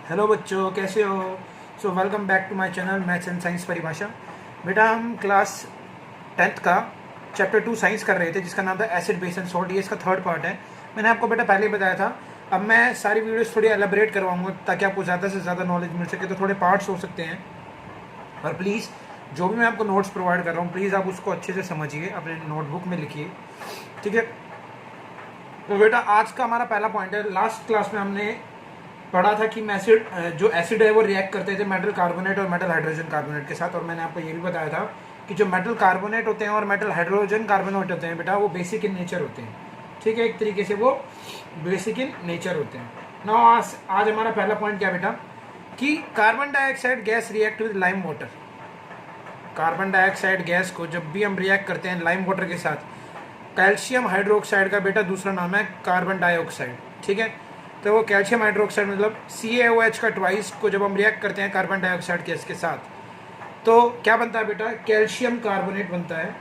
Hello बच्चों, कैसे हो? So welcome back to my channel maths and science परिभाषा। बेटा, हम क्लास 10th का चैप्टर 2 साइंस कर रहे थे, जिसका नाम था एसिड बेस एंड सॉल्ट। ये इसका थर्ड पार्ट है। मैंने आपको बेटा पहले ही बताया था। अब मैं सारी वीडियोस थोड़ी एलेबरेट करवाऊंगा ताकि आपको ज़्यादा से ज़्यादा नॉलेज मिल सके। तो थोड़े पार्ट्स हो सकते हैं, और प्लीज़ जो भी मैं आपको नोट्स प्रोवाइड कर रहा हूँ, प्लीज़ आप उसको अच्छे से समझिए, अपने नोटबुक में लिखिए, ठीक है। तो बेटा, आज का हमारा पहला पॉइंट है। लास्ट क्लास में हमने पढ़ा था कि जो एसिड है वो रिएक्ट करते थे मेटल कार्बोनेट और मेटल हाइड्रोजन कार्बोनेट के साथ। और मैंने आपको ये भी बताया था कि जो मेटल कार्बोनेट होते हैं और मेटल हाइड्रोजन कार्बोनेट होते हैं बेटा, वो बेसिक इन नेचर होते हैं, ठीक है। एक तरीके से वो बेसिक इन नेचर होते हैं ना। आज हमारा पहला पॉइंट क्या बेटा, कि carbon dioxide gas react with lime water. Carbon dioxide gas को जब भी हम रिएक्ट करते हैं लाइम वाटर के साथ, कैल्शियम हाइड्रोक्साइड का बेटा दूसरा नाम है कार्बन डाइऑक्साइड, ठीक है। तो वो कैल्शियम हाइड्रोक्साइड मतलब CaOH का ट्वाइस को जब हम रिएक्ट करते हैं कार्बन डाइऑक्साइड गैस के साथ, तो क्या बनता है बेटा, कैल्शियम कार्बोनेट बनता है,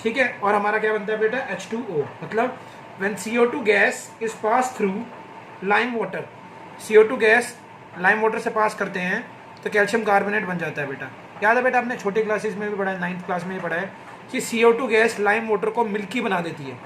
ठीक है। और हमारा क्या बनता है बेटा, H2O। मतलब when CO2 gas is pass through lime water, CO2 gas lime water से पास करते हैं तो कैल्शियम कार्बोनेट बन जाता है बेटा। याद है बेटा, आपने छोटी क्लासेस में भी पढ़ा है, 9th क्लास में भी पढ़ा है कि CO2 गैस लाइम वाटर को मिल्की बना देती है।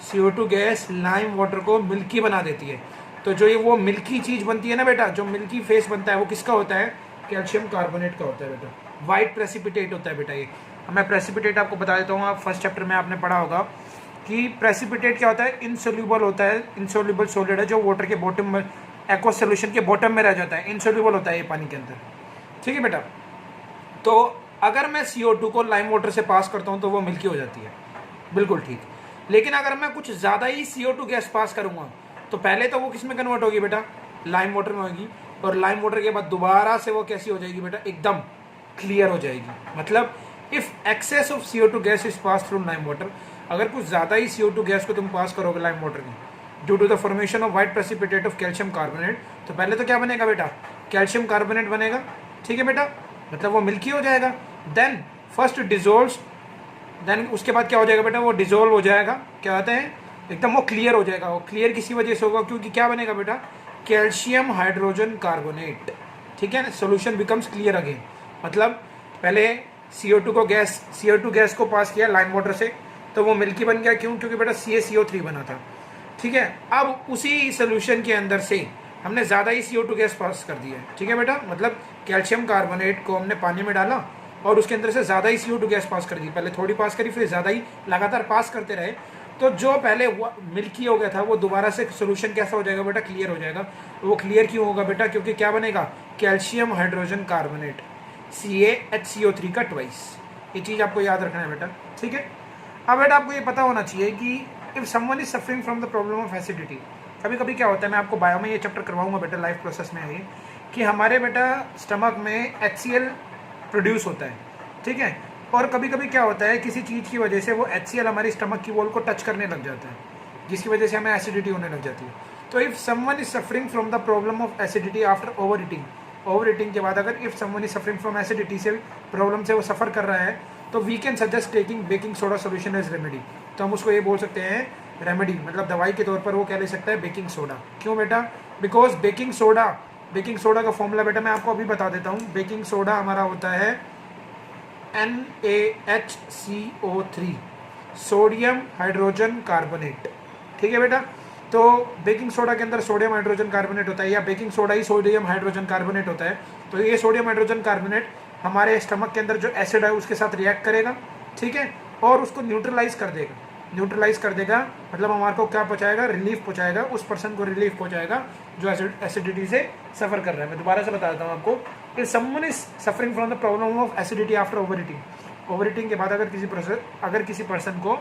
CO2 गैस लाइम वाटर को मिल्की बना देती है। तो जो ये वो मिल्की चीज बनती है ना बेटा, जो मिल्की फेस बनता है, वो किसका होता है, कैल्शियम कार्बोनेट का होता है बेटा। वाइट प्रेसिपिटेट होता है बेटा ये। मैं प्रेसिपिटेट आपको बता देता हूँ। आप फर्स्ट चैप्टर में आपने पढ़ा होगा कि प्रेसिपिटेट क्या होता है, इनसोल्यूबल होता है, इनसोल्यूबल सॉलिड है जो वाटर के बॉटम में, एक्वस सोल्यूशन के बॉटम में रह जाता है, इनसोल्यूबल होता है ये पानी के अंदर, ठीक है बेटा। तो अगर मैं CO2 को लाइम वाटर से पास करता हूँ तो वो मिल्की हो जाती है, बिल्कुल ठीक। लेकिन अगर मैं कुछ ज़्यादा ही CO2 गैस पास करूँगा तो पहले तो वो किस में कन्वर्ट होगी बेटा, लाइम वाटर में होगी। और लाइम वाटर के बाद दोबारा से वो कैसी हो जाएगी बेटा, एकदम क्लियर हो जाएगी। मतलब if excess of CO2 gas is pass through lime water, अगर कुछ ज़्यादा ही CO2 गैस को तुम पास करोगे लाइम वाटर में due to the formation of white precipitate of calcium carbonate, तो पहले तो क्या बनेगा बेटा, कैल्शियम कार्बोनेट बनेगा, ठीक है बेटा। मतलब वो मिल्की हो जाएगा। देन फर्स्ट डिजोल्व्स, देन उसके बाद क्या हो जाएगा बेटा, वो डिजोल्व हो जाएगा, क्या होता है, एकदम वो क्लियर हो जाएगा। वो क्लियर किसी वजह से होगा, क्योंकि क्या बनेगा बेटा, कैल्शियम हाइड्रोजन कार्बोनेट, ठीक है ना। Solution becomes clear again. मतलब पहले CO2 गैस को पास किया लाइम वाटर से तो वो मिल्की बन गया, क्यों, क्योंकि बेटा CaCO3 बना था, ठीक है। अब उसी सोल्यूशन के अंदर से हमने ज़्यादा ही CO2 गैस पास कर दिया है, ठीक है बेटा। मतलब कैल्शियम कार्बोनेट को हमने पानी में डाला और उसके अंदर से ज़्यादा ही CO2 गैस पास कर दी। पहले थोड़ी पास करी, फिर ज़्यादा ही लगातार पास करते रहे, तो जो पहले मिल्की हो गया था वो दोबारा से सोल्यूशन कैसा हो जाएगा बेटा, क्लियर हो जाएगा। वो क्लियर क्यों होगा बेटा, क्योंकि क्या बनेगा, कैल्शियम हाइड्रोजन कार्बोनेट, CaHCO3 का ट्वाइस। ये चीज़ आपको याद रखना है बेटा, ठीक है। अब बेटा आपको ये पता होना चाहिए कि if someone is suffering from the problem of acidity, कभी कभी क्या होता है, मैं आपको बायो में ये चैप्टर करवाऊंगा बेटा, लाइफ प्रोसेस में है ये, कि हमारे बेटा स्टमक में HCl प्रोड्यूस होता है, ठीक है। और कभी कभी क्या होता है, किसी चीज़ की वजह से वो HCl हमारी स्टमक की वॉल को टच करने लग जाता है, जिसकी वजह से हमें एसिडिटी होने लग जाती है। तो if someone is suffering from the problem of acidity after overeating के बाद अगर if someone is suffering from acidity से प्रॉब्लम से वो सफ़र कर रहा है, तो we can suggest taking baking soda solution as remedy. तो हम उसको ये बोल सकते हैं रेमेडी, मतलब दवाई के तौर पर वो क्या ले सकता है, बेकिंग सोडा। क्यों बेटा, बिकॉज बेकिंग सोडा का फॉर्मूला बेटा मैं आपको अभी बता देता हूँ। बेकिंग सोडा हमारा होता है NaHCO3, सोडियम हाइड्रोजन कार्बोनेट, ठीक है बेटा। तो बेकिंग सोडा के अंदर सोडियम हाइड्रोजन कार्बोनेट होता है, या बेकिंग सोडा ही सोडियम हाइड्रोजन कार्बोनेट होता है। तो ये सोडियम हाइड्रोजन कार्बोनेट हमारे स्टमक के अंदर जो एसिड है उसके साथ रिएक्ट करेगा, ठीक है, और उसको न्यूट्रलाइज कर देगा। मतलब हमारे को क्या पहुंचाएगा, रिलीफ पहुंचाएगा, उस पर्सन को रिलीफ पहुंचाएगा जो एसिडिटी से सफ़र कर रहा है। मैं दोबारा से बता देता हूँ आपको, if someone is suffering from the problem of acidity after overeating के बाद अगर किसी पर्सन को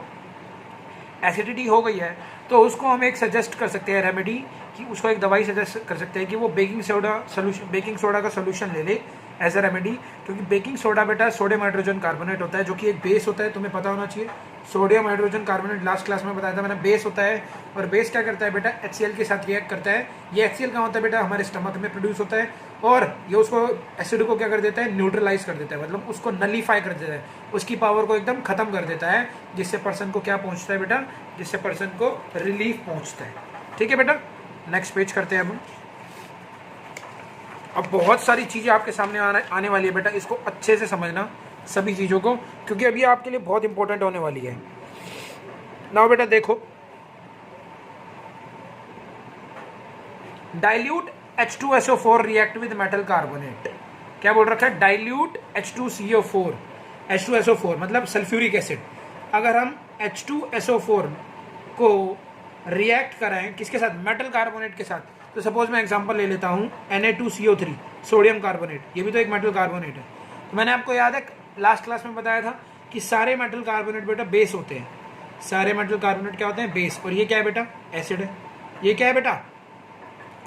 एसिडिटी हो गई है, तो उसको हम एक सजेस्ट कर सकते हैं रेमेडी, कि उसको एक दवाई सजेस्ट कर सकते हैं कि वो बेकिंग सोडा का सोल्यूशन ले ले एज अ रेमेडी। क्योंकि बेकिंग सोडा बेटा सोडियम हाइड्रोजन कार्बोनेट होता है, जो कि एक बेस होता है, तुम्हें पता होना चाहिए। Sodium hydrogen carbonate last class में बताया था मैंने, बेस होता है। और बेस क्या करता है बेटा, HCl के साथ रिएक्ट करता है। ये HCl कहाँ होता है बेटा, हमारे स्टमक में प्रोड्यूस होता है, और ये उसको एसिड को क्या कर देता है, न्यूट्रलाइज कर देता है, मतलब उसको नलीफाई कर देता है, उसकी पावर को एकदम खत्म कर देता है, जिससे पर्सन को क्या पहुंचता है बेटा, जिससे पर्सन को रिलीफ पहुंचता है, ठीक है बेटा। नेक्स्ट पेज करते हैं हम। अब बहुत सारी चीज़ें आपके सामने आने वाली है बेटा, इसको अच्छे से समझना सभी चीज़ों को, क्योंकि अभी आपके लिए बहुत इंपॉर्टेंट होने वाली है। नाउ बेटा देखो, dilute H2SO4 react with metal carbonate. क्या बोल रखा है? डाइल्यूट H2CO4, H2SO4 मतलब सल्फ्यूरिक एसिड। अगर हम H2SO4 को रिएक्ट कराएं किसके साथ? मेटल कार्बोनेट के साथ। तो सपोज मैं एग्जांपल ले लेता हूं Na2CO3 सोडियम कार्बोनेट, ये भी तो एक मेटल कार्बोनेट है। तो मैंने आपको याद है लास्ट क्लास में बताया था कि सारे मेटल कार्बोनेट बेटा बेस होते हैं। सारे मेटल कार्बोनेट क्या होते हैं? बेस। और ये क्या है बेटा? एसिड है। ये क्या है बेटा?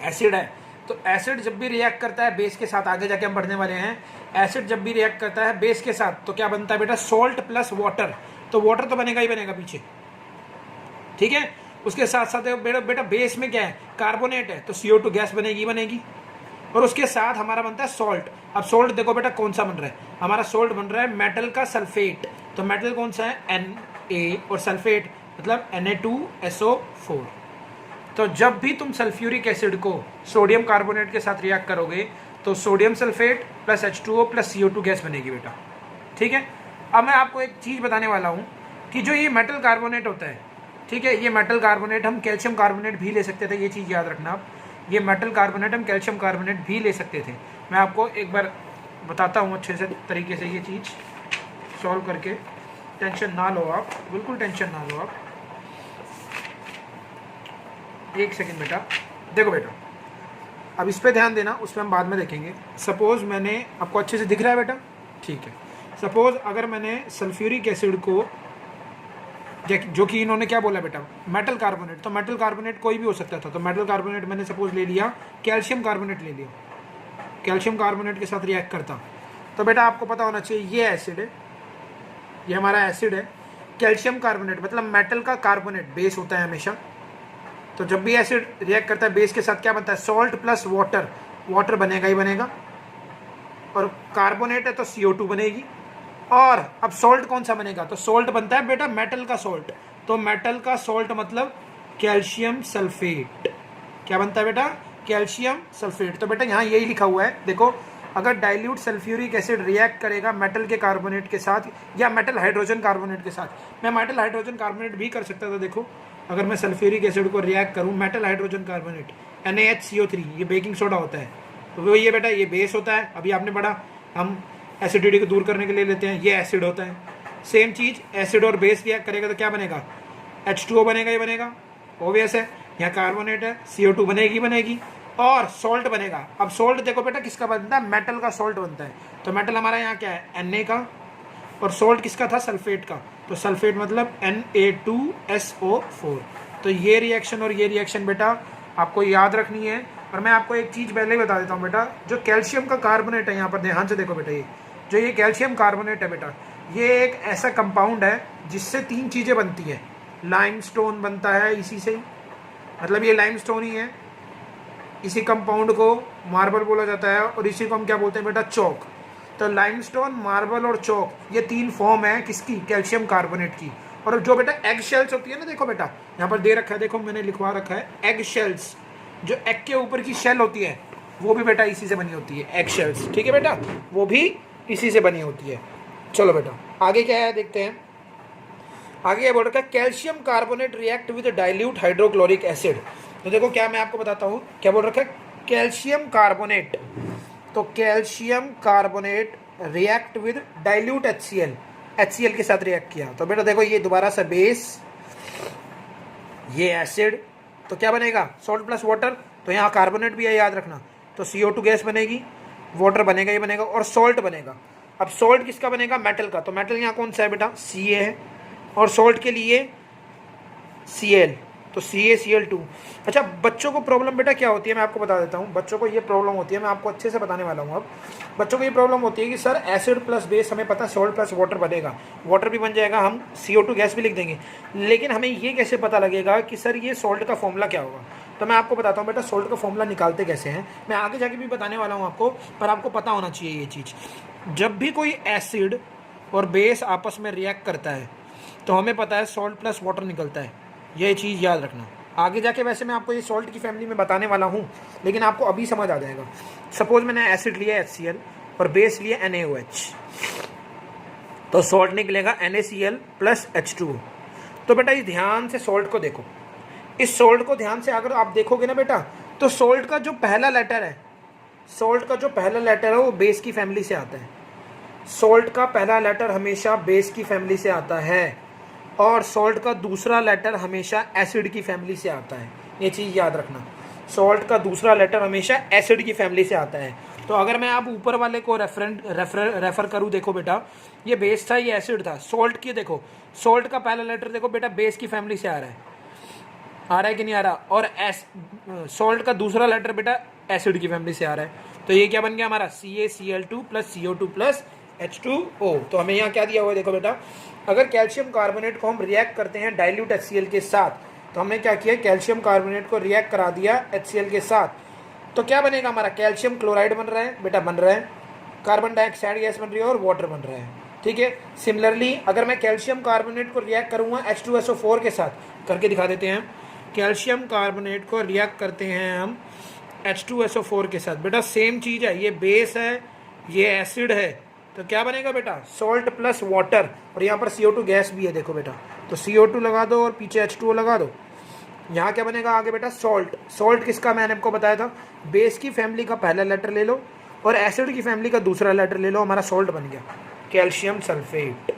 एसिड है। तो एसिड जब भी रिएक्ट करता है बेस के साथ, आगे जाके हम पढ़ने वाले हैं, एसिड जब भी रिएक्ट करता है बेस के साथ तो क्या बनता है बेटा? Salt plus water. तो वाटर तो बनेगा ही बनेगा पीछे, ठीक है। उसके साथ साथ बेटा बेस में क्या है? कार्बोनेट है, तो CO2 गैस बनेगी बनेगी। और उसके साथ हमारा बनता है सॉल्ट। अब सॉल्ट देखो बेटा कौन सा बन रहा है? हमारा सॉल्ट बन रहा है मेटल का सल्फेट। तो मेटल कौन सा है? Na, और सल्फेट मतलब Na2SO4। तो जब भी तुम सल्फ्यूरिक एसिड को सोडियम कार्बोनेट के साथ रिएक्ट करोगे तो sodium sulphate plus H2O plus CO2 gas बनेगी बेटा, ठीक है। अब मैं आपको एक चीज़ बताने वाला हूँ कि जो ये मेटल कार्बोनेट होता है, ठीक है, ये मेटल कार्बोनेट हम कैल्शियम कार्बोनेट भी ले सकते थे, ये चीज़ याद रखना आप। ये मेटल कार्बोनेट हम कैल्शियम कार्बोनेट भी ले सकते थे। मैं आपको एक बार बताता हूँ अच्छे से तरीके से ये चीज़ सॉल्व करके। टेंशन ना लो आप, बिल्कुल टेंशन ना लो आप। एक सेकेंड बेटा, देखो बेटा अब इस पे ध्यान देना, उस पर हम बाद में देखेंगे। सपोज मैंने आपको अच्छे से दिख रहा है बेटा, ठीक है। सपोज अगर मैंने सल्फ्यूरिक एसिड को, जो कि इन्होंने क्या बोला बेटा? Metal carbonate. तो मेटल कार्बोनेट कोई भी हो सकता था। तो मेटल कार्बोनेट मैंने सपोज ले लिया, कैल्शियम कार्बोनेट ले लिया, कैल्शियम कार्बोनेट के साथ रिएक्ट करता। तो बेटा आपको पता होना चाहिए ये एसिड है, ये हमारा एसिड है। कैल्शियम कार्बोनेट मतलब मेटल का कार्बोनेट, बेस होता है हमेशा। तो जब भी एसिड रिएक्ट करता है बेस के साथ क्या बनता है? Salt plus water. वाटर बनेगा ही बनेगा, और कार्बोनेट है तो CO2 बनेगी। और अब सॉल्ट कौन सा बनेगा? तो सॉल्ट बनता है बेटा मेटल का सॉल्ट। तो मेटल का सॉल्ट मतलब कैल्शियम सल्फेट। क्या बनता है बेटा? Calcium sulphate. तो बेटा यहाँ यही लिखा हुआ है, देखो, अगर डाइल्यूट सल्फ्यूरिक एसिड रिएक्ट करेगा मेटल के कार्बोनेट के साथ या मेटल हाइड्रोजन कार्बोनेट के साथ। मैं मेटल हाइड्रोजन कार्बोनेट भी कर सकता था। देखो अगर मैं सल्फ्यूरिक एसिड को रिएक्ट करूँ मेटल हाइड्रोजन कार्बोनेट NaHCO3, ये बेकिंग सोडा होता है। तो वो ये बेटा ये बेस होता है, अभी आपने पढ़ा, हम एसिडिटी को दूर करने के लिए लेते हैं। ये एसिड होता है। सेम चीज़ एसिड और बेस रिएक्ट करेगा तो क्या बनेगा? H2O बनेगा ही बनेगा, ओबियस है। यहाँ कार्बोनेट है, CO2 बनेगी बनेगी, और सॉल्ट बनेगा। अब सॉल्ट देखो बेटा किसका बनता है? मेटल का सॉल्ट बनता है। तो मेटल हमारा यहाँ क्या है? Na का, और सॉल्ट किसका था? सल्फेट का। तो सल्फेट मतलब Na2SO4। तो ये रिएक्शन और ये रिएक्शन बेटा आपको याद रखनी है। और मैं आपको एक चीज़ पहले ही बता देता हूँ बेटा, जो कैल्शियम का कार्बोनेट है, यहाँ पर ध्यान से देखो बेटा, ये जो ये कैल्शियम कार्बोनेट है बेटा, ये एक ऐसा कंपाउंड है जिससे 3 चीज़ें बनती हैं। लाइमस्टोन बनता है इसी से ही, मतलब ये लाइमस्टोन ही है। इसी कंपाउंड को मार्बल बोला जाता है, और इसी को हम क्या बोलते हैं बेटा? चौक। तो लाइमस्टोन, मार्बल और चौक, ये 3 फॉर्म है किसकी? कैल्शियम कार्बोनेट की। और जो बेटा एग शेल्स होती है ना, देखो बेटा यहाँ पर दे रखा है, देखो मैंने लिखवा रखा है एग शेल्स। जो एग के ऊपर की शेल होती है वो भी बेटा इसी से बनी होती है, एग शेल्स, ठीक है बेटा, वो भी इसी से बनी होती है। चलो बेटा आगे क्या है देखते हैं। आगे बोल रखा है calcium carbonate react with dilute hydrochloric acid. तो देखो क्या मैं आपको बताता हूँ, क्या बोल रखा है? Calcium carbonate. तो calcium carbonate react with dilute HCl के साथ रिएक्ट किया। तो बेटा देखो ये दोबारा से बेस, ये एसिड, तो क्या बनेगा? Salt plus water. तो यहाँ कार्बोनेट भी है, याद रखना। तो CO2 गैस बनेगी, वाटर बनेगा ही बनेगा, और सॉल्ट बनेगा। अब सॉल्ट किसका बनेगा? मेटल का। तो मेटल यहाँ कौन सा है बेटा? Ca है, और सॉल्ट के लिए Cl, तो CaCl2। अच्छा बच्चों को प्रॉब्लम बेटा क्या होती है, मैं आपको बता देता हूँ। बच्चों को ये प्रॉब्लम होती है, मैं आपको अच्छे से बताने वाला हूँ। अब बच्चों को ये प्रॉब्लम होती है कि सर एसिड प्लस बेस हमें पता है, सॉल्ट प्लस वाटर बनेगा, वाटर भी बन जाएगा, हम CO2 गैस भी लिख देंगे, लेकिन हमें ये कैसे पता लगेगा कि सर ये सॉल्ट का फॉर्मूला क्या होगा? तो मैं आपको बताता हूँ बेटा सॉल्ट का फॉर्मूला निकालते कैसे हैं, मैं आगे जाके भी बताने वाला हूँ आपको, पर आपको पता होना चाहिए ये चीज़। जब भी कोई एसिड और बेस आपस में रिएक्ट करता है तो हमें पता है सॉल्ट प्लस वाटर निकलता है, ये चीज़ याद रखना। आगे जाके वैसे मैं आपको ये सॉल्ट की फैमिली में बताने वाला हूँ, लेकिन आपको अभी समझ आ जाएगा। सपोज मैंने एसिड लिया HCl और बेस लिया NaOH, तो सॉल्ट निकलेगा NaCl प्लस H2O। तो बेटा इस ध्यान से सॉल्ट को देखो, इस सॉल्ट को ध्यान से अगर आप देखोगे ना बेटा, तो सॉल्ट का जो पहला लेटर है, सॉल्ट का जो पहला लेटर है वो बेस की फैमिली से आता है। सॉल्ट का पहला लेटर हमेशा बेस की फैमिली से आता है, और सॉल्ट का दूसरा लेटर हमेशा एसिड की फैमिली से आता है। ये चीज़ याद रखना, सॉल्ट का दूसरा लेटर हमेशा एसिड की फैमिली से आता है। तो अगर मैं आप ऊपर वाले को रेफर करूँ, देखो बेटा ये बेस था, ये एसिड था। सॉल्ट की देखो, सॉल्ट का पहला लेटर देखो बेटा बेस की फैमिली से आ रहा है कि नहीं आ रहा, और सॉल्ट का दूसरा लेटर बेटा एसिड की फैमिली से आ रहा है। तो ये क्या बन गया हमारा CaCl2 plus CO2 plus H2O। तो हमें यहाँ क्या दिया हुआ है, देखो बेटा अगर कैल्शियम कार्बोनेट को हम रिएक्ट करते हैं डाइल्यूट HCl के साथ, तो हमने क्या किया, कैल्शियम कार्बोनेट को रिएक्ट करा दिया HCl के साथ, तो क्या बनेगा हमारा, कैल्शियम क्लोराइड बन रहा है बेटा, बन रहा है, कार्बन डाइऑक्साइड गैस बन रही है और वाटर बन रहा है। ठीक है, सिमिलरली अगर मैं कैल्शियम कार्बोनेट को रिएक्ट करूँगा H2SO4 के साथ, करके दिखा देते हैं। कैल्शियम कार्बोनेट को रिएक्ट करते हैं हम H2SO4 के साथ, बेटा सेम चीज़ है, ये बेस है, ये एसिड है, तो क्या बनेगा बेटा सॉल्ट प्लस वाटर, और यहाँ पर CO2 गैस भी है देखो बेटा, तो CO2 लगा दो और पीछे H2O लगा दो। यहाँ क्या बनेगा आगे बेटा सॉल्ट। सॉल्ट किसका मैंने आपको बताया था, बेस की फैमिली का पहला लेटर ले लो और एसिड की फैमिली का दूसरा लेटर ले लो, हमारा सॉल्ट बन गया कैल्शियम सल्फेट।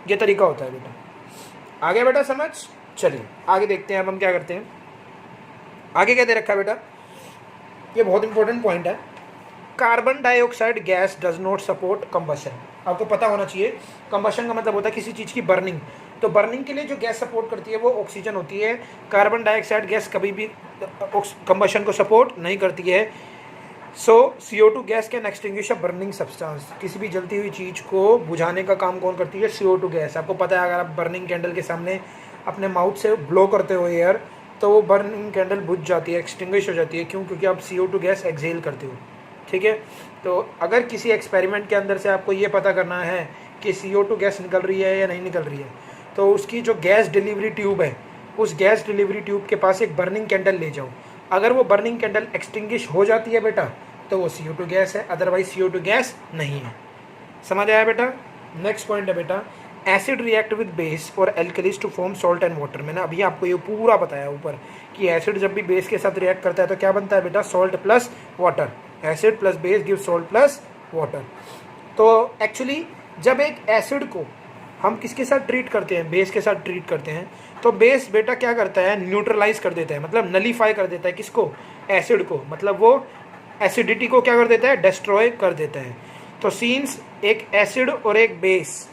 ये तरीका होता है बेटा। आगे बेटा समझ, चलिए आगे देखते हैं अब हम क्या करते हैं। आगे क्या दे रखा है बेटा, ये बहुत इंपॉर्टेंट पॉइंट है, carbon dioxide gas does not support combustion. आपको पता होना चाहिए, कंबशन का मतलब होता है किसी चीज़ की बर्निंग। तो बर्निंग के लिए जो गैस सपोर्ट करती है वो ऑक्सीजन होती है। कार्बन डाइऑक्साइड गैस कभी भी कंबशन को सपोर्ट नहीं करती है। सो CO2 gas can extinguish a burning substance. किसी भी जलती हुई चीज़ को बुझाने का काम कौन करती है, CO2 गैस। आपको पता है अगर आप बर्निंग कैंडल के सामने अपने माउथ से ब्लो करते हो एयर, तो वो बर्निंग कैंडल बुझ जाती है, एक्सटिंग्विश हो जाती है। क्यों? क्योंकि आप CO2 गैस एक्सहेल करते हो। ठीक है, तो अगर किसी एक्सपेरिमेंट के अंदर से आपको ये पता करना है कि CO2 गैस निकल रही है या नहीं निकल रही है, तो उसकी जो गैस डिलीवरी ट्यूब है, उस गैस डिलीवरी ट्यूब के पास एक बर्निंग कैंडल ले जाओ। अगर वो बर्निंग कैंडल एक्सटिंग्विश हो जाती है बेटा, तो वो CO2 गैस है, अदरवाइज CO2 गैस नहीं है। समझ आया बेटा? नेक्स्ट पॉइंट है बेटा, एसिड रिएक्ट विद बेस और alkalies to form salt and water. मैंने अभी आपको ये पूरा बताया ऊपर कि एसिड जब भी बेस के साथ रिएक्ट करता है तो क्या बनता है बेटा, salt plus water. Acid plus base give salt plus water. तो एक्चुअली जब एक एसिड को हम किसके साथ ट्रीट करते हैं, बेस के साथ ट्रीट करते हैं, तो बेस बेटा क्या करता है, न्यूट्रलाइज कर देता है, मतलब नलीफाई कर देता है किसको, एसिड को, मतलब वो एसिडिटी को क्या कर देता है, डिस्ट्रॉय कर देता है। तो सीन्स एक एसिड और एक बेस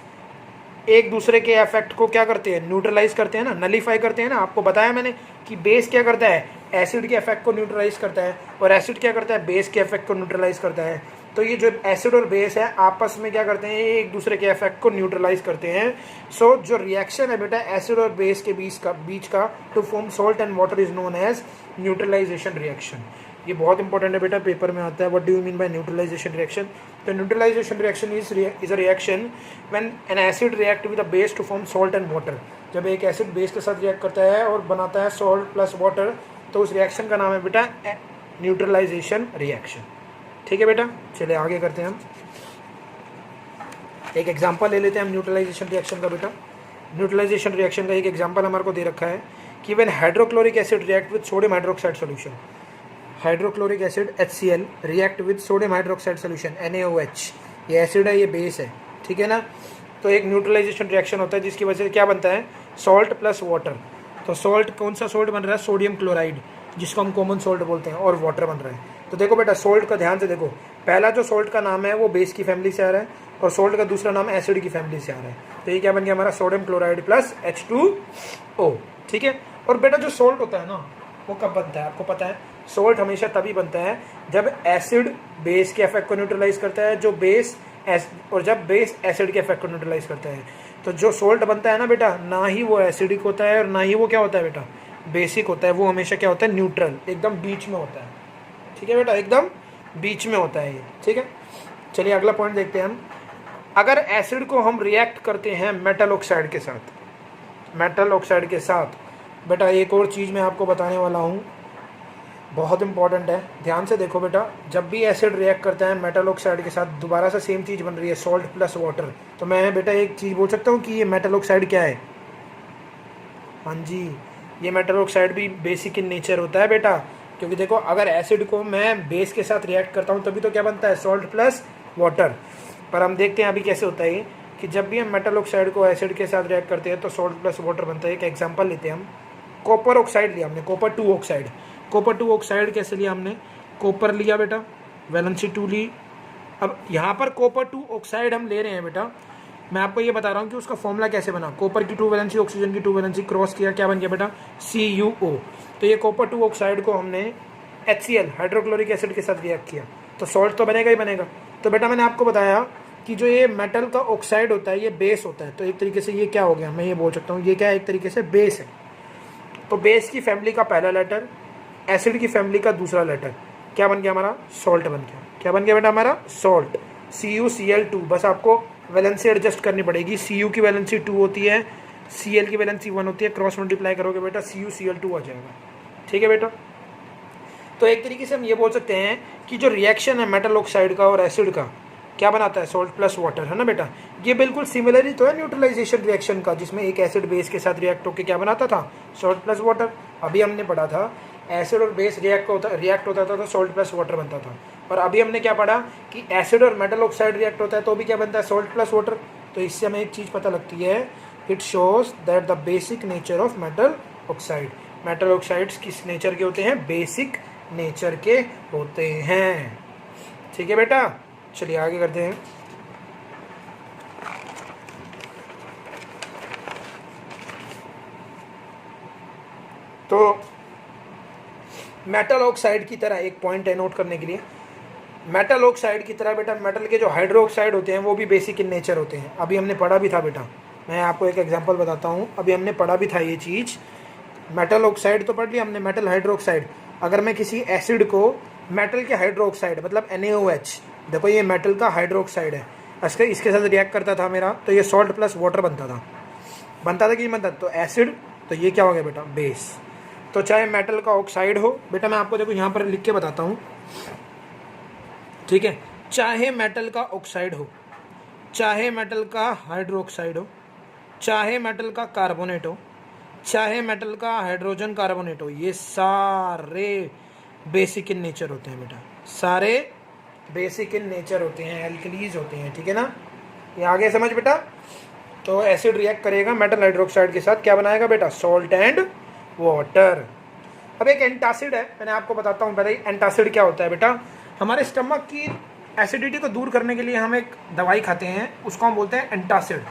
एक दूसरे के इफेक्ट को क्या करते हैं, न्यूट्रलाइज करते हैं ना, नलीफाई करते हैं ना। आपको बताया मैंने कि बेस क्या करता है, एसिड के इफेक्ट को न्यूट्रलाइज करता है, और एसिड क्या करता है, बेस के इफेक्ट को न्यूट्रलाइज करता है। तो ये जो एसिड और बेस है आपस में क्या करते हैं, एक दूसरे के इफेक्ट को न्यूट्रलाइज करते हैं। सो जो रिएक्शन है बेटा एसिड और बेस के बीच का to form salt and water is known as neutralization reaction. ये बहुत इंपॉर्टेंट है बेटा, पेपर में आता है। What do you mean by neutralization reaction? तो neutralization reaction is a reaction when an acid react with a base to form salt and water. जब एक एसिड बेस के साथ रिएक्ट करता है और बनाता है सॉल्ट प्लस वाटर, तो उस रिएक्शन का नाम है बेटा न्यूट्रलाइजेशन रिएक्शन। ठीक है बेटा, चलिए आगे करते हैं हम। एक एग्जांपल ले लेते हैं हम न्यूट्रलाइजेशन रिएक्शन का बेटा। न्यूट्रलाइजेशन रिएक्शन का एक एग्जांपल हमारे को दे रखा है कि when hydrochloric acid react with sodium hydroxide solution, hydrochloric acid HCl react with sodium hydroxide solution NaOH। ये एसिड है, ये बेस है, ठीक है ना। तो एक न्यूट्रलाइजेशन रिएक्शन होता है जिसकी वजह से क्या बनता है, सॉल्ट प्लस वाटर। तो सॉल्ट, कौन सा सॉल्ट बन रहा है, सोडियम क्लोराइड, जिसको हम कॉमन सॉल्ट बोलते हैं, और वाटर बन रहा है। तो देखो बेटा सॉल्ट का ध्यान से देखो, पहला जो सॉल्ट का नाम है वो बेस की फैमिली से आ रहा है, और सॉल्ट का दूसरा नाम एसिड की फैमिली से आ रहा है। तो ये क्या बन गया हमारा, सोडियम क्लोराइड प्लस H2O। ठीक है, और बेटा जो सॉल्ट होता है ना वो कब बनता है, आपको पता है, सॉल्ट हमेशा तभी बनता है जब एसिड बेस के इफेक्ट को न्यूट्रलाइज करता है, जो बेस और जब बेस एसिड के इफेक्ट को न्यूट्रलाइज करता है। तो जो सॉल्ट बनता है ना बेटा, ना ही वो एसिडिक होता है और ना ही वो क्या होता है बेटा, बेसिक होता है। वो हमेशा क्या होता है, न्यूट्रल, एकदम बीच में होता है। ठीक है बेटा, एकदम बीच में होता है ये। ठीक है, चलिए अगला पॉइंट देखते हैं हम। अगर एसिड को हम रिएक्ट करते हैं मेटल ऑक्साइड के साथ, मेटल ऑक्साइड के साथ, बेटा एक और चीज़ मैं आपको बताने वाला हूँ, बहुत इंपॉर्टेंट है, ध्यान से देखो बेटा। जब भी एसिड रिएक्ट करता है मेटल ऑक्साइड के साथ, दोबारा से सेम चीज़ बन रही है, सॉल्ट प्लस वाटर। तो मैं बेटा एक चीज़ बोल सकता हूँ कि ये मेटल ऑक्साइड क्या है? हाँ जी, ये मेटल ऑक्साइड भी बेसिक इन नेचर होता है बेटा। क्योंकि देखो अगर एसिड को मैं बेस के साथ रिएक्ट करता हूँ तभी तो क्या बनता है? Salt plus water. पर हम देखते हैं अभी कैसे होता है ये, कि जब भी हम मेटल ऑक्साइड को एसिड के साथ रिएक्ट करते हैं तो सॉल्ट प्लस वाटर बनता है। एक एग्जांपल लेते हैं हम, कॉपर ऑक्साइड लिया हमने, कॉपर 2 ऑक्साइड। कॉपर 2 ऑक्साइड कैसे लिया हमने? कॉपर लिया बेटा, वैलेंसी 2 ली। अब यहाँ पर कॉपर 2 ऑक्साइड हम ले रहे हैं बेटा, मैं आपको ये बता रहा हूँ कि उसका फॉर्मूला कैसे बना। कॉपर की 2 वैलेंसी, ऑक्सीजन की 2 वैलेंसी, क्रॉस किया, क्या बन गया बेटा? CuO। तो ये कॉपर 2 ऑक्साइड को हमने HCl हाइड्रोक्लोरिक एसिड के साथ रिएक्ट किया तो सॉल्ट तो बनेगा ही बनेगा। तो बेटा मैंने आपको बताया कि जो ये मेटल का ऑक्साइड होता है ये बेस होता है। तो एक तरीके से ये क्या हो गया, मैं ये बोल सकता हूँ ये क्या है? एक तरीके से बेस है। तो बेस की फैमिली का पहला लेटर, एसिड की फैमिली का दूसरा लेटर, क्या बन गया हमारा? सॉल्ट बन गया। क्या बन गया बेटा हमारा? सॉल्ट। CuCl2। बस आपको वैलेंसी एडजस्ट करनी पड़ेगी। Cu की वैलेंसी 2 होती है, Cl की वैलेंसी 1 होती है, क्रॉस मल्टीप्लाई करोगे बेटा CuCl2 आ जाएगा। ठीक है बेटा। तो एक तरीके से हम ये बोल सकते हैं कि जो रिएक्शन है मेटल ऑक्साइड का और एसिड का, क्या बनाता है? सॉल्ट प्लस वाटर, है ना बेटा। ये बिल्कुल सिमिलर ही तो है न्यूट्रलाइजेशन रिएक्शन का, जिसमें एक एसिड बेस के साथ रिएक्ट होकर क्या बनाता था? Salt plus water. अभी हमने पढ़ा था एसिड और बेस रिएक्ट होता था तो सॉल्ट प्लस वाटर बनता था। और अभी हमने क्या पढ़ा कि एसिड और मेटल ऑक्साइड रिएक्ट होता है तो भी क्या बनता है? Salt plus water. तो इससे हमें एक चीज़ पता लगती है, it shows that the basic nature of metal oxide. Metal oxides किस नेचर के होते हैं? बेसिक नेचर के होते हैं। ठीक है बेटा, चलिए आगे करते हैं। तो मेटल ऑक्साइड की तरह एक पॉइंट है नोट करने के लिए, मेटल ऑक्साइड की तरह बेटा मेटल के जो हाइड्रो ऑक्साइड होते हैं वो भी बेसिक इन नेचर होते हैं। अभी हमने पढ़ा भी था बेटा, मैं आपको एक एग्जांपल बताता हूँ। अभी हमने पढ़ा भी था ये चीज़, मेटल ऑक्साइड तो पढ़ लिया हमने, मेटल हाइड्रो ऑक्साइड। अगर मैं किसी एसिड को मेटल के हाइड्रो ऑक्साइड मतलब NaOH, देखो ये मेटल का हाइड्रो ऑक्साइड है, इसके साथ रिएक्ट करता था मेरा, तो ये सॉल्ट प्लस वाटर बनता था कि नहीं बनता? तो एसिड, तो ये क्या हो गया बेटा? बेस। तो चाहे मेटल का ऑक्साइड हो बेटा, मैं आपको देखो यहाँ पर लिख के बताता हूँ, ठीक है। चाहे मेटल का ऑक्साइड हो, चाहे मेटल का हाइड्रो ऑक्साइड हो, चाहे मेटल का कार्बोनेट हो, चाहे मेटल का हाइड्रोजन कार्बोनेट हो, ये सारे बेसिक इन नेचर होते हैं बेटा, सारे बेसिक इन नेचर होते हैं, एल्कलीज होते हैं। ठीक है ना, ये आगे समझ बेटा। तो एसिड रिएक्ट करेगा मेटल हाइड्रोक्साइड के साथ, क्या बनाएगा बेटा? Salt and water. अब एक एंटासिड है, मैंने आपको बताता हूँ पहले एंटासिड क्या होता है बेटा। हमारे स्टमक की एसिडिटी को दूर करने के लिए हम एक दवाई खाते हैं, उसको हम बोलते हैं एंटासिड।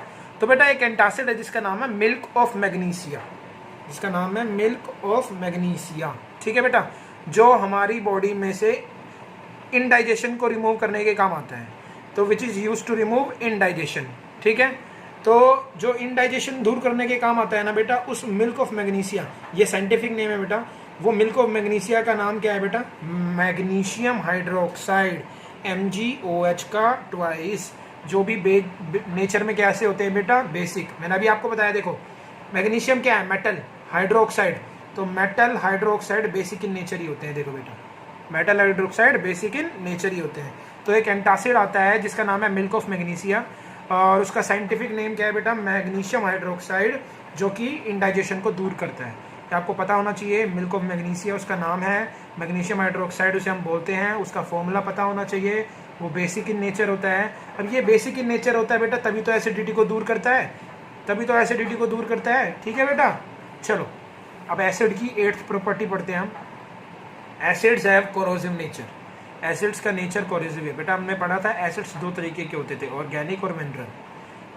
तो बेटा एक एंटासिड है जिसका नाम है मिल्क ऑफ मैग्नीशिया, जिसका नाम है मिल्क ऑफ मैग्नीशिया। ठीक है बेटा, जो हमारी बॉडी में से इनडाइजेशन को रिमूव करने के काम आता है, तो which is use to remove indigestion. ठीक है, तो जो इनडाइजेशन दूर करने के काम आता है ना बेटा, उस मिल्क ऑफ मैग्नीशिया, ये साइंटिफिक नेम है बेटा, वो मिल्क ऑफ मैग्नीशिया का नाम क्या है बेटा? मैग्नीशियम हाइड्रोक्साइड, MgOH का ट्वाइस। जो भी नेचर में कैसे होते हैं बेटा? बेसिक। मैंने अभी आपको बताया, देखो मैग्नीशियम क्या है? मेटल हाइड्रोक्साइड, तो metal hydroxide basic in nature ही होते हैं। देखो बेटा, metal hydroxide basic in nature ही होते हैं। तो एक एंटासिड आता है जिसका नाम है मिल्क ऑफ मैग्नीशिया, और उसका साइंटिफिक नेम क्या है बेटा? मैग्नीशियम हाइड्रोक्साइड, जो कि इंडाइजेशन को दूर करता है। आपको पता होना चाहिए, मिल्क ऑफ मैग्नीशिया उसका नाम है, मैग्नीशियम हाइड्रोक्साइड उसे हम बोलते हैं, उसका फॉर्मूला पता होना चाहिए, वो बेसिक इन नेचर होता है। अब ये बेसिक इन नेचर होता है बेटा, तभी तो एसिडिटी को दूर करता है, तभी तो एसिडिटी को दूर करता है। ठीक है बेटा, चलो अब एसिड की 8th प्रॉपर्टी पढ़ते हैं हम। Acids have corrosive nature, acids का नेचर कोरोसिव है बेटा। हमने पढ़ा था एसिड्स 2 तरीके के होते थे, ऑर्गेनिक और मिनरल।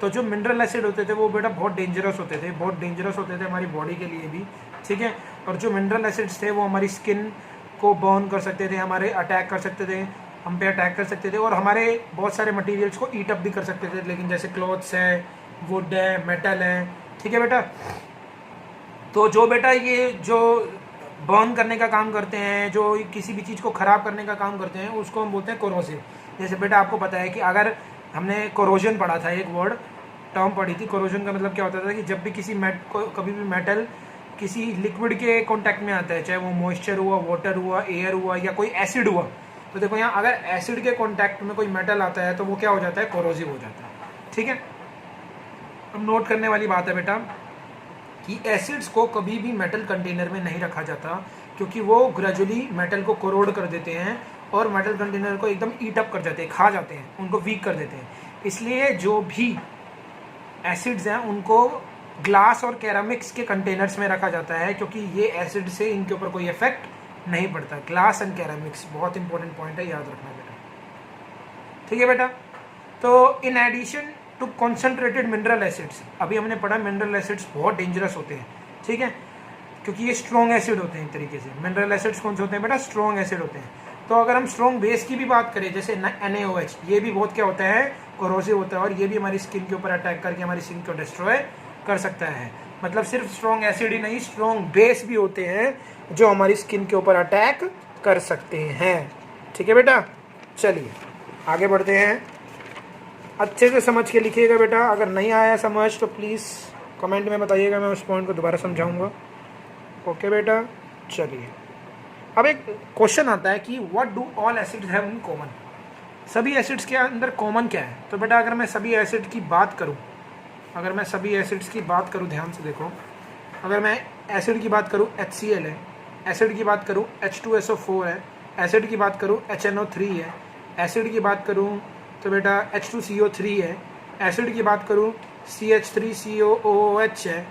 तो जो मिनरल एसिड होते थे वो बेटा बहुत डेंजरस होते थे, बहुत डेंजरस होते थे हमारी बॉडी के लिए भी। ठीक है, और जो मिनरल एसिड्स थे वो हमारी स्किन को बर्न कर सकते थे, हमारे अटैक कर सकते थे, हम पे अटैक कर सकते थे, और हमारे बहुत सारे मटेरियल्स को ईट अप भी कर सकते थे। लेकिन जैसे क्लॉथ्स है, वुड है, मेटल है, ठीक है बेटा। तो जो बेटा ये जो बर्न करने का काम करते हैं, जो किसी भी चीज़ को ख़राब करने का काम करते हैं, उसको हम बोलते हैं कोरोसिव। जैसे बेटा आपको पता है कि अगर हमने कोरोजन पढ़ा था, एक वर्ड टर्म पढ़ी थी, कोरोजन का मतलब क्या होता था कि जब भी किसी कभी भी मेटल किसी लिक्विड के कांटेक्ट में आता है, चाहे वो मॉइस्चर हुआ, वाटर हुआ, एयर हुआ या कोई एसिड हुआ, तो देखो यहाँ अगर एसिड के कांटेक्ट में कोई मेटल आता है तो वो क्या हो जाता है, कोरोसिव हो जाता है। ठीक है, अब नोट करने वाली बात है बेटा कि एसिड्स को कभी भी मेटल कंटेनर में नहीं रखा जाता, क्योंकि वो ग्रेजुअली मेटल को कोरोड कर देते हैं और मेटल कंटेनर को एकदम ईट अप कर जाते हैं, खा जाते हैं, उनको वीक कर देते हैं। इसलिए जो भी एसिड्स हैं उनको ग्लास और कैरामिक्स के कंटेनर्स में रखा जाता है, क्योंकि ये एसिड से इनके ऊपर कोई इफेक्ट नहीं पड़ता। ग्लास एंड कैरामिक्स बहुत इंपॉर्टेंट पॉइंट है, याद रखना बेटा। ठीक है बेटा, तो in addition to concentrated mineral acids, अभी हमने पढ़ा मिनरल एसिड्स बहुत डेंजरस होते हैं। ठीक है, क्योंकि ये स्ट्रॉन्ग एसिड होते हैं एक तरीके से। मिनरल एसिड्स कौन से होते हैं बेटा, स्ट्रॉन्ग एसिड होते हैं। तो अगर हम स्ट्रॉन्ग बेस की भी बात करें, जैसे NaOH, ये भी बहुत क्या होता है, कोरोसिव होता है, और ये भी हमारी स्किन के ऊपर अटैक करके हमारी स्किन को डिस्ट्रॉय कर सकता है। मतलब सिर्फ स्ट्रॉन्ग एसिड ही नहीं, स्ट्रॉन्ग बेस भी होते हैं जो हमारी स्किन के ऊपर अटैक कर सकते हैं। ठीक है बेटा, चलिए आगे बढ़ते हैं। अच्छे से समझ के लिखिएगा बेटा, अगर नहीं आया समझ तो प्लीज़ कमेंट में बताइएगा, मैं उस पॉइंट को दोबारा समझाऊंगा। ओके बेटा, चलिए अब एक क्वेश्चन आता है कि what do all acids have in common. सभी एसिड्स के अंदर कॉमन क्या है। तो बेटा अगर मैं सभी एसिड की बात करूं, ध्यान से देखो, अगर मैं एसिड की बात करूं HCl है, एसिड की बात करूं H2SO4 है, एसिड की बात करूं HNO3 है, एसिड की बात करूं तो बेटा H2CO3 है, एसिड की बात करूं CH3COOH है,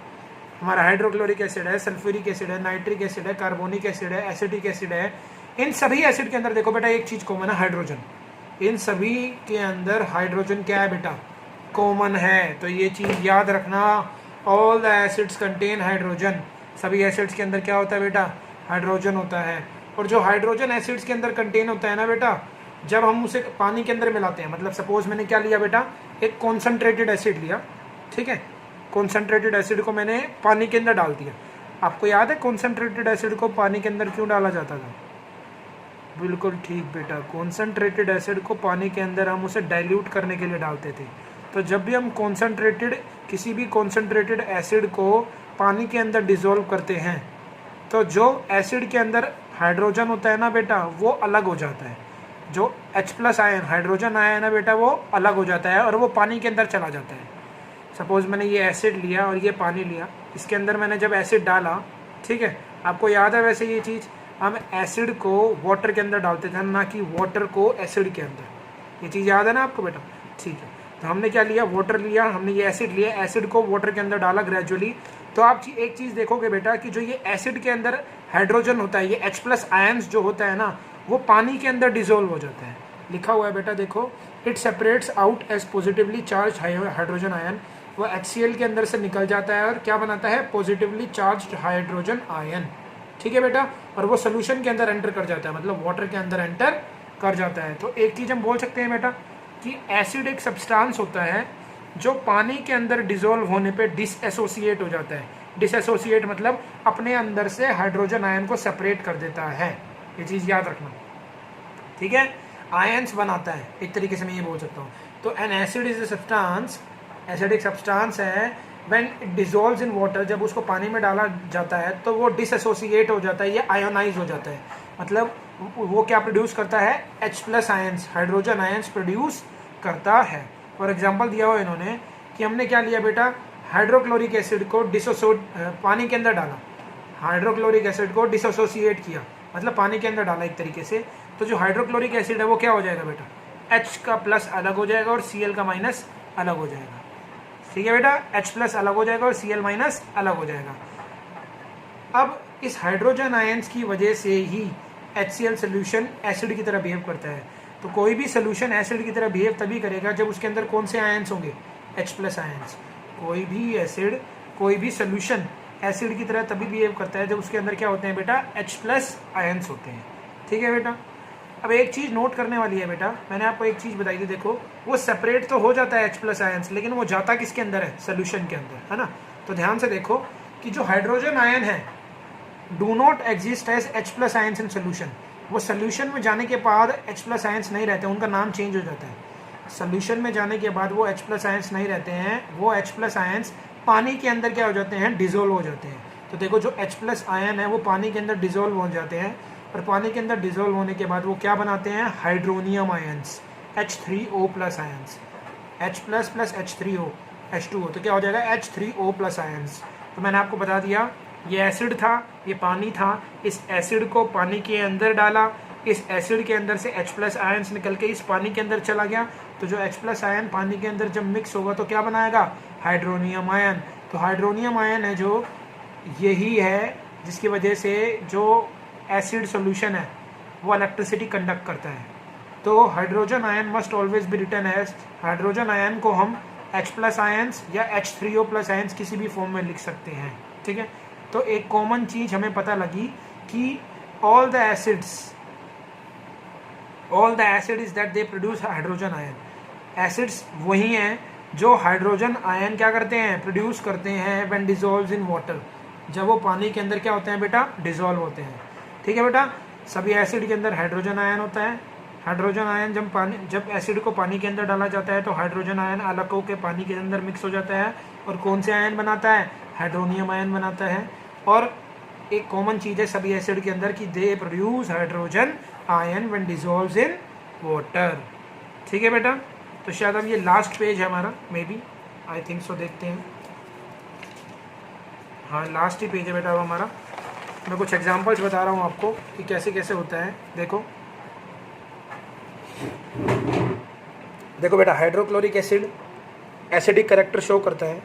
हमारा हाइड्रोक्लोरिक एसिड है, सल्फ्यूरिक एसिड है, नाइट्रिक एसिड है, कार्बोनिक एसिड है, एसिटिक एसिड है। इन सभी एसिड के अंदर देखो बेटा एक चीज कॉमन है, हाइड्रोजन। इन सभी के अंदर हाइड्रोजन क्या है बेटा, कॉमन है। तो ये चीज याद रखना, all the acids contain hydrogen. सभी एसिड्स के अंदर क्या होता है बेटा, हाइड्रोजन होता है। और जो हाइड्रोजन एसिड्स के अंदर कंटेन होता है ना बेटा, जब हम उसे पानी के अंदर मिलाते हैं, मतलब सपोज मैंने क्या लिया बेटा, एक कॉन्सेंट्रेटेड एसिड लिया। ठीक है, कॉन्सेंट्रेटेड एसिड को मैंने पानी के अंदर डाल दिया। आपको याद है कॉन्सेंट्रेटेड एसिड को पानी के अंदर क्यों डाला जाता था। बिल्कुल ठीक बेटा, कॉन्सेंट्रेटेड एसिड को पानी के अंदर हम उसे डाइल्यूट करने के लिए डालते थे। तो जब भी हम किसी भी कॉन्सेंट्रेटेड एसिड को पानी के अंदर डिसॉल्व करते हैं, तो जो एसिड के अंदर हाइड्रोजन होता है ना बेटा, वो अलग हो जाता है। जो H+ आयन हाइड्रोजन आया है ना बेटा, वो अलग हो जाता है और वो पानी के अंदर चला जाता है। सपोज मैंने ये एसिड लिया और ये पानी लिया, इसके अंदर मैंने जब एसिड डाला, ठीक है, आपको याद है वैसे ये चीज़, हम एसिड को वाटर के अंदर डालते थे, ना कि वाटर को एसिड के अंदर। ये चीज़ याद है ना आपको बेटा, ठीक है। तो हमने क्या लिया, वाटर लिया, हमने ये एसिड लिया, एसिड को वाटर के अंदर डाला ग्रेजुअली। तो आप एक चीज़ देखोगे बेटा कि जो ये एसिड के अंदर हाइड्रोजन होता है, ये H+ आयन्स जो होता है ना, वो पानी के अंदर डिसॉल्व हो जाता है। लिखा हुआ है बेटा, देखो, it separates out as positively charge hydrogen ion. वो HCl के अंदर से निकल जाता है और क्या बनाता है, पॉजिटिवली चार्ज हाइड्रोजन आयन। ठीक है बेटा, और वो सोल्यूशन के अंदर एंटर कर जाता है, मतलब वाटर के अंदर एंटर कर जाता है। तो एक चीज़ हम बोल सकते हैं बेटा कि एसिड एक सब्सटेंस होता है जो पानी के अंदर डिसॉल्व होने पे डिसएसोसिएट हो जाता है। डिसएसोसिएट मतलब अपने अंदर से हाइड्रोजन आयन को सेपरेट कर देता है। ये चीज़ याद रखना, ठीक है। आयन्स बनाता है, एक तरीके से मैं ये बोल सकता हूँ। तो N acid is a substance, acid एक सब्सटेंस है, when it dissolves in water, जब उसको पानी में डाला जाता है तो वो डिसएसोसिएट हो जाता है, ये आयोनाइज हो जाता है। मतलब वो क्या प्रोड्यूस करता है, H+ ions, hydrogen ions produce करता है। फॉर एग्जांपल दिया हुआ इन्होंने कि हमने क्या लिया बेटा, हाइड्रोक्लोरिक एसिड को पानी के अंदर डाला, हाइड्रोक्लोरिक एसिड को डिसोसिएट किया, मतलब पानी के अंदर डाला एक तरीके से। तो जो हाइड्रोक्लोरिक एसिड है वो क्या हो जाएगा बेटा, H का प्लस अलग हो जाएगा और Cl का माइनस अलग हो जाएगा। ठीक है बेटा, H+ अलग हो जाएगा और Cl- अलग हो जाएगा। अब इस हाइड्रोजन आयन्स की वजह से ही HCl सोल्यूशन एसिड की तरह बिहेव करता है। तो कोई भी सोल्यूशन एसिड की तरह बिहेव तभी करेगा जब उसके अंदर कौन से आयन्स होंगे, H+ आयन्स। कोई भी एसिड, कोई भी सोल्यूशन एसिड की तरह तभी बिहेव करता है जब उसके अंदर क्या होते हैं बेटा, H+ आयन्स होते हैं। ठीक है बेटा। अब एक चीज़ नोट करने वाली है बेटा, मैंने आपको एक चीज़ बताई थी, देखो वो सेपरेट तो हो जाता है H+ आयन्स, लेकिन वो जाता किसके अंदर है, सोल्यूशन के अंदर, है ना। तो ध्यान से देखो कि जो हाइड्रोजन आयन है do not exist as H+ ions in solution. वो सोल्यूशन में जाने के बाद H+ आयन्स नहीं रहते, उनका नाम चेंज हो जाता है। सोल्यूशन में जाने के बाद वो H+ आयन्स नहीं रहते हैं, वो H+ आयन्स पानी के अंदर क्या हो जाते हैं, डिसॉल्व हो जाते हैं। तो देखो जो H प्लस आयन है वो पानी के अंदर डिजोल्व हो जाते हैं, और पानी के अंदर डिजोल्व होने के बाद वो क्या बनाते हैं, hydronium ions, H3O plus ions, H plus plus H3O H2O, तो क्या हो जाएगा H3O प्लस आयंस। तो मैंने आपको बता दिया ये एसिड था, ये पानी था, इस एसिड को पानी के अंदर डाला, इस एसिड के अंदर से H प्लस आयंस निकल के इस पानी के अंदर चला गया, तो जो H प्लस आयन पानी के अंदर जब मिक्स होगा तो क्या बनाएगा, हाइड्रोनियम आयन। तो हाइड्रोनियम आयन है जो यही है जिसकी वजह से जो एसिड सॉल्यूशन है वो इलेक्ट्रिसिटी कंडक्ट करता है। तो hydrogen ion must always be written as, hydrogen ion को हम H प्लस आयंस या H3O प्लस आयंस किसी भी फॉर्म में लिख सकते हैं, ठीक है। तो एक कॉमन चीज हमें पता लगी कि all the acid is that they produce hydrogen ion. Acids वही हैं जो हाइड्रोजन आयन क्या करते हैं, प्रोड्यूस करते हैं व्हेन डिसॉल्व्स इन वाटर, जब वो पानी के अंदर क्या होते हैं बेटा, डिसॉल्व होते हैं, ठीक है बेटा। सभी एसिड के अंदर हाइड्रोजन आयन होता है। हाइड्रोजन आयन जब एसिड को पानी के अंदर डाला जाता है तो हाइड्रोजन आयन अलग होकर पानी के अंदर मिक्स हो जाता है, और कौन से आयन बनाता है, हाइड्रोनियम आयन बनाता है। और एक कॉमन चीज़ है सभी एसिड के अंदर कि they produce hydrogen ion when dissolves in water, ठीक है बेटा। तो शायद अब ये लास्ट पेज है हमारा, may be, I think so, देखते हैं। हाँ लास्ट ही पेज है बेटा अब हमारा। मैं कुछ एग्जांपल्स बता रहा हूँ आपको कि कैसे कैसे होता है। देखो बेटा, hydrochloric acid acidic character show करता है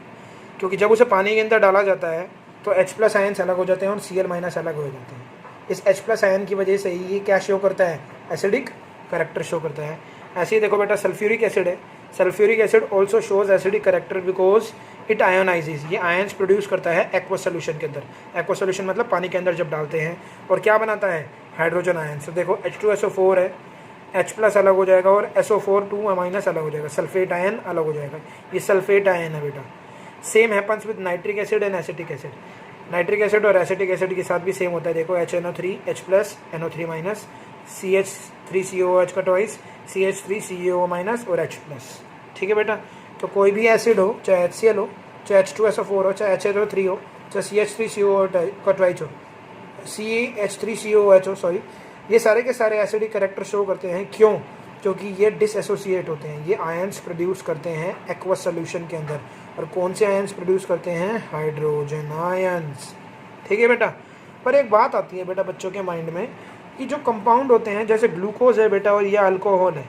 क्योंकि जब उसे पानी के अंदर डाला जाता है तो H प्लस आयन्स अलग हो जाते हैं और Cl माइनस अलग हो जाते हैं। इस H प्लस आयन की वजह से ये क्या शो करता है, एसिडिक कैरेक्टर शो करता है। ऐसे ही देखो बेटा सल्फ्यूरिक एसिड है, sulphuric acid also shows acidic character because it ionises, ये आयन्स प्रोड्यूस करता है एक्वस सोल्यूशन के अंदर। एक्वस सोल्यूशन मतलब पानी के अंदर जब डालते हैं, और क्या बनाता है, हाइड्रोजन आयन। तो देखो H2SO4 है, H प्लस अलग हो जाएगा और SO4 2 माइनस अलग हो जाएगा, सल्फेट आयन अलग हो जाएगा, ये सल्फेट आयन है बेटा। Same happens with nitric acid and acetic acid. Nitric acid और एसिटिक एसिड के साथ भी सेम होता है। देखो HNO3 H plus NO3 minus, CH3COOH का ट्वाइस, CH3COO माइनस और H प्लस, ठीक है बेटा। तो कोई भी एसिड हो, चाहे HCl हो, चाहे H2SO4 हो, चाहे HNO3 हो, चाहे CH3COO का ट्वाइस हो, CH3COOH हो, सॉरी, ये सारे के सारे एसिडिक कैरेक्टर शो करते हैं। क्यों? क्योंकि ये डिसएसोसिएट होते हैं, ये आयंस प्रोड्यूस करते हैं एक्वस सोल्यूशन के अंदर। और कौन से आयंस प्रोड्यूस करते हैं, हाइड्रोजन आयंस, ठीक है बेटा। पर एक बात आती है बेटा बच्चों के माइंड में कि जो कंपाउंड होते हैं, जैसे ग्लूकोज है बेटा और ये अल्कोहल है,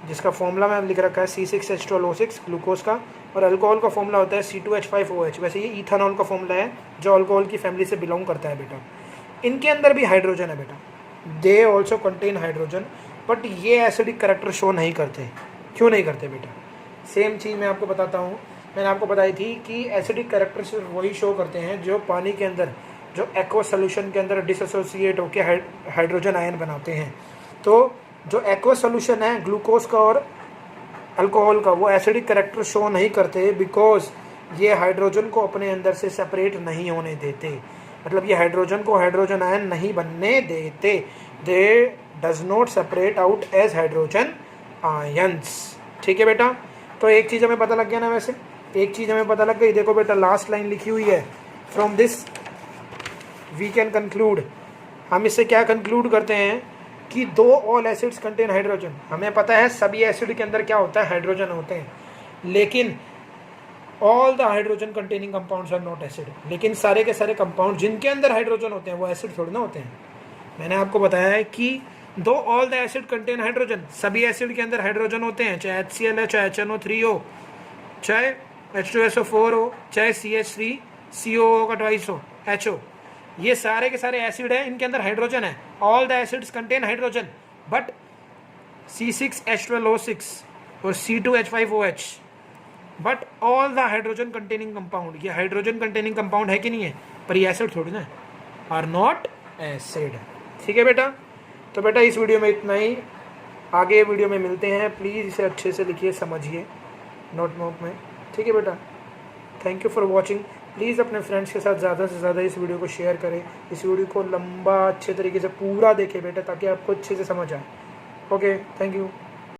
जिसका फॉर्मूला मैं लिख रखा है C6H12O6 ग्लूकोज का, और अल्कोहल का फॉर्मूला होता है C2H5OH। वैसे ये इथेनॉल का फॉर्मूला है जो अल्कोहल की फैमिली से बिलोंग करता है बेटा। इनके अंदर भी हाइड्रोजन है बेटा, they also contain hydrogen, but ये एसिडिक कैरेक्टर शो नहीं करते। क्यों नहीं करते बेटा? सेम चीज़ मैं आपको बताता हूँ। मैंने आपको बताई थी कि एसिडिक कैरेक्टर सिर्फ वही शो करते हैं जो पानी के अंदर, जो एक्वस सोल्यूशन के अंदर डिसएसोसिएट होकर हाइड्रोजन आयन बनाते हैं। तो जो एक्वस सोल्यूशन है ग्लूकोज का और अल्कोहल का, वो एसिडिक कैरेक्टर शो नहीं करते बिकॉज ये हाइड्रोजन को अपने अंदर से सेपरेट नहीं होने देते। मतलब ये हाइड्रोजन को हाइड्रोजन आयन नहीं बनने देते, they does not separate out as hydrogen ions, ठीक है बेटा। तो एक चीज़ हमें पता लग गया ना, वैसे एक चीज़ हमें पता लग गई। देखो बेटा लास्ट लाइन लिखी हुई है, from this we can conclude, हम इससे क्या कंक्लूड करते हैं कि दो ऑल एसिड्स कंटेन हाइड्रोजन। हमें पता है सभी एसिड के अंदर क्या होता है, हाइड्रोजन होते हैं, लेकिन all the hydrogen containing compounds are not acid. लेकिन सारे के सारे कंपाउंड जिनके अंदर हाइड्रोजन होते हैं वो एसिड थोड़ी ना होते हैं। मैंने आपको बताया है कि दो all the acid contain hydrogen, सभी एसिड के अंदर हाइड्रोजन होते हैं, चाहे HCl है, चाहे HNO3 हो, चाहे H2SO4 हो, चाहे CH3COO का ट्वाइस हो, H हो, ये सारे के सारे एसिड है, इनके अंदर हाइड्रोजन है। All the acids contain hydrogen, but C6H12O6 और C2H5OH, but all the hydrogen containing compound, ये हाइड्रोजन कंटेनिंग कंपाउंड है कि नहीं है, पर ये एसिड थोड़ी ना, आर नॉट एसिड, ठीक है बेटा। तो बेटा इस वीडियो में इतना ही, आगे वीडियो में मिलते हैं। प्लीज़ इसे अच्छे से लिखिए, समझिए नोट में, ठीक है बेटा। Thank you for watching. Please अपने फ्रेंड्स के साथ ज़्यादा से ज़्यादा इस वीडियो को शेयर करें, इस वीडियो को लंबा अच्छे तरीके से पूरा देखें बेटा, ताकि आपको अच्छे से समझ आए। Okay, thank you.